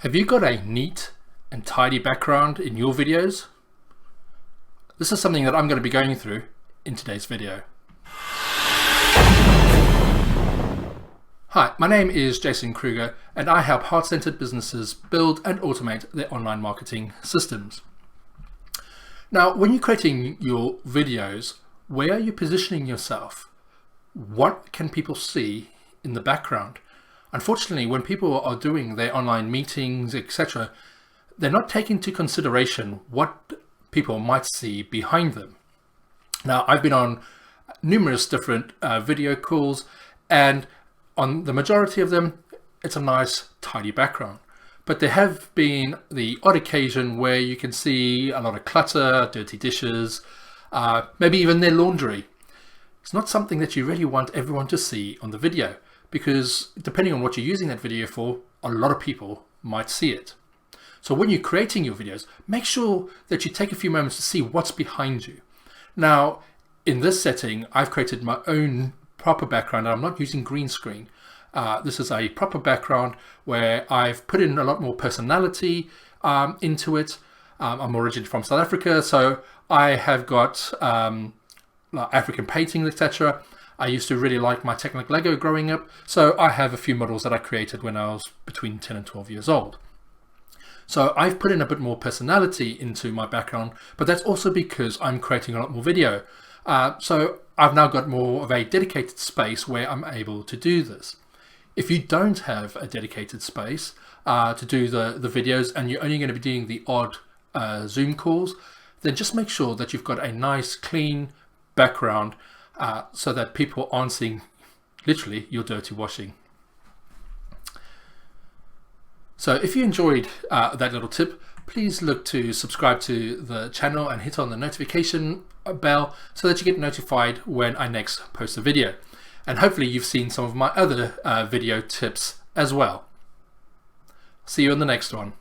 Have you got a neat and tidy background in your videos? This is something that I'm going to be going through in today's video. Hi, my name is Jason Kruger and I help heart-centered businesses build and automate their online marketing systems. Now, when you're creating your videos, where are you positioning yourself? What can people see in the background? Unfortunately, when people are doing their online meetings, etc., they're not taking into consideration what people might see behind them. Now, I've been on numerous different video calls, and on the majority of them, it's a nice, tidy background. But there have been the odd occasion where you can see a lot of clutter, dirty dishes, maybe even their laundry. It's not something that you really want everyone to see on the video, because depending on what you're using that video for, a lot of people might see it. So when you're creating your videos, make sure that you take a few moments to see what's behind you. Now, in this setting, I've created my own proper background. I'm not using green screen. This is a proper background where I've put in a lot more personality into it. I'm originally from South Africa, so I have got African paintings, etc. I used to really like my Technic Lego growing up, so I have a few models that I created when I was between 10 and 12 years old. So I've put in a bit more personality into my background, but that's also because I'm creating a lot more video. So I've now got more of a dedicated space where I'm able to do this. If you don't have a dedicated space to do the videos and you're only going to be doing the odd Zoom calls, then just make sure that you've got a nice clean background so that people aren't seeing literally your dirty washing. So if you enjoyed that little tip, please look to subscribe to the channel and hit on the notification bell so that you get notified when I next post a video. And hopefully you've seen some of my other video tips as well. See you in the next one.